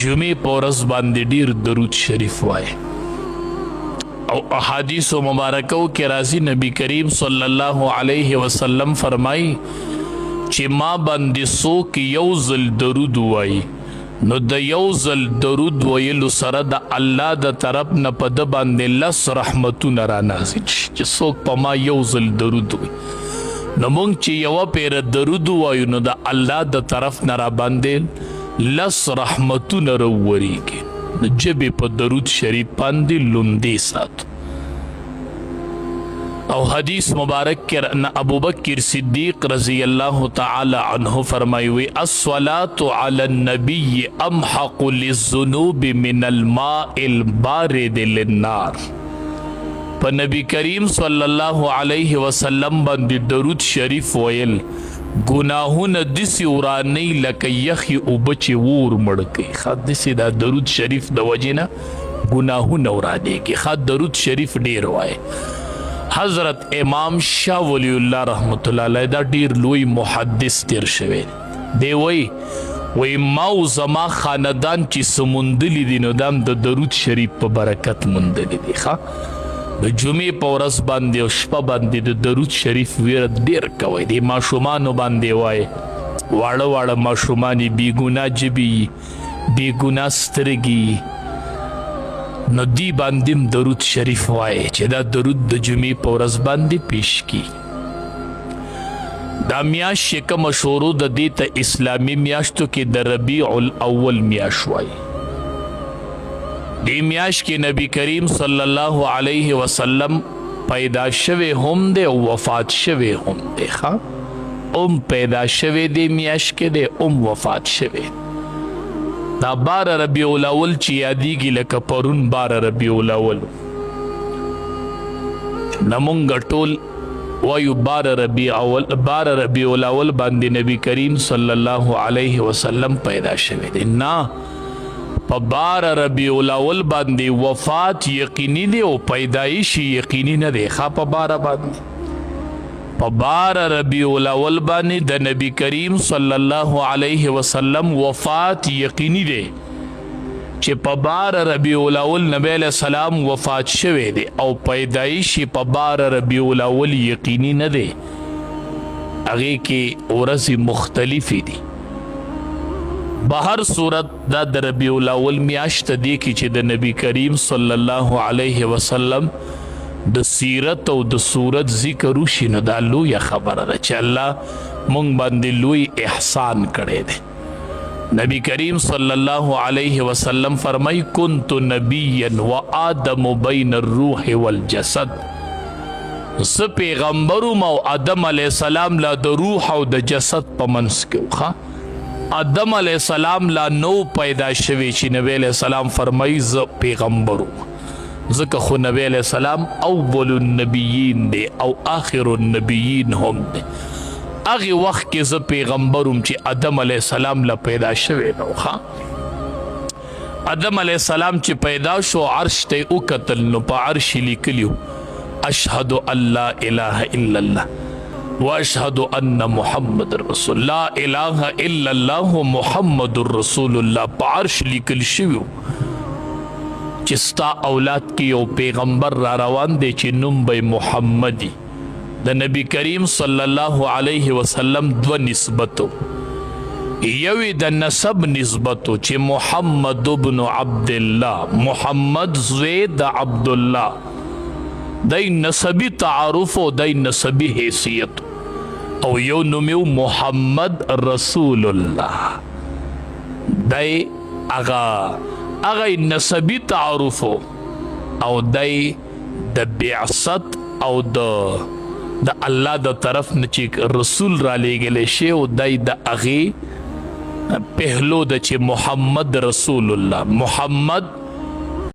جمعې په ورځ باندې ډیر درود شریف وایه او احادیث مبارکو کې راځي نبی کریم صلی الله علیه وسلم فرمایي چې ما باندې څوک یو ځل درود وایي نو د یو ځل درود ویلو سره د الله د طرف نه په ده باندې 10 رحمتونه را نازل شي چې څوک په ما یو ځل درود وایي نو موږ چې یوه پیره درود وایو نو د الله د طرف نه را باندې 10 رحمتونه راوریږي د ژبې په درود شریف باندې لوندې ساتو او حدیث مبارک کې ابوبکر صدیق رضی الله تعالی عنه فرمایي الصلاة علی النبی امحق للذنوب من الماء البارد للنار په نبی کریم صلی الله علیه وسلم باندې درود شریف ویل گناهونه دسی ورانی لکه یخی اوبه چې ور مړ کوي ښه داسې دا درود شریف د وجې نه ګناهونه ورانیږي ښه درود شریف ډېر وایي حضرت امام شاه ولی الله رحمت الله علیه دا ډېر لوی محدث تیر شوی دی وی ما او زما خاندان چې څه موندلي دي نو دا هم د درود شریف په برکت موندلي دي ښه د جمعې په ورځ باندې او شپه باندې د درود شریف ویره ډېر کوئ د ماشومانو باندې وایي واړه واړه ماشومان یې بېګناه ژبې بېګناه سترګې نو دی باندې هم درود شریف وایي چې دا درود د جمعې په ورځ باندې پیش کی دا میاشت چې کومه شروع د دې ته اسلامي میاشتو کې د ربیع الاول میاشت وایي دی میاشت کې نبی کریم صلی الله علیه وسلم پیدا شوی هم دی او وفات شوی هم دی پیدا شوی دی میاشت کې دی وفات شوی دا 12 ربیع الاول چې یادیږي لکه پرون 12 ربیع الاول نمونږ ټول وایو 12 ربیع الاول باندې نبی کریم صلی الله علیه وسلم پیدا شوی دی نه په 12 ربیع الاول باندې وفات یقیني دی او پیدایش یقیني نه دی ښه په 12 باندې په 12 ربیع الاول باندې د نبی کریم صلی الله علیه وسلم وفات یقیني دی چې په 12 ربیع الاول نبی علیہ السلام وفات شوی دی او پیدایش په 12 ربیع الاول یقیني نه دی هغې کې ورځې مختلفې دي بهر صورت دا د ربیع الاول میاشت دی کې چې د نبی کریم صلی الله علیه وسلم د سیرت او د صورت ذکر وشي نو دا لویه خبره ده چې الله مونږ باندې لوی احسان کړی دی نبی کریم صلی الله علیه وسلم فرمای کنت نبیا و آدم بین الروح والجسد زه پیغمبرم او آدم علیه السلام لا د روح او د جسد په منځ کې وخه آدم علیہ السلام لا نو پیدا شوی چې نبی علیہ السلام فرمایي زه پیغمبر وم ځکه خو نبی علیہ السلام اول النبیین دی او آخر النبیین هم دی هغې وخت کې زه پیغمبر وم چې آدم علیہ السلام لا پیدا شوی نو ښه آدم علیہ السلام چې پیدا شو عرش ته یې وکتل نو په عرش یې لیکلي اشهد ان لا اله الا الله واشهد ان محمد رسول لا اله الا الله محمد رسول الله په عرش لیکل شوی چې ستا اولاد کې یو پیغمبر را روان دی چې نوم به محمدي د نبی کریم صلی الله علیه وسلم 2 نسبتو یوی د نسب نسبتو چې محمد ابن عبد الله محمد زوی د عبد الله دای نسبی تعارف او دای نسبی حیثیت او یو نومیو محمد رسول الله دای اغا نسبی تعارف او دای د بعثت او د الله د طرف نه چې رسول را لېږلی شي او دای د هغې پهلو د چې محمد رسول الله محمد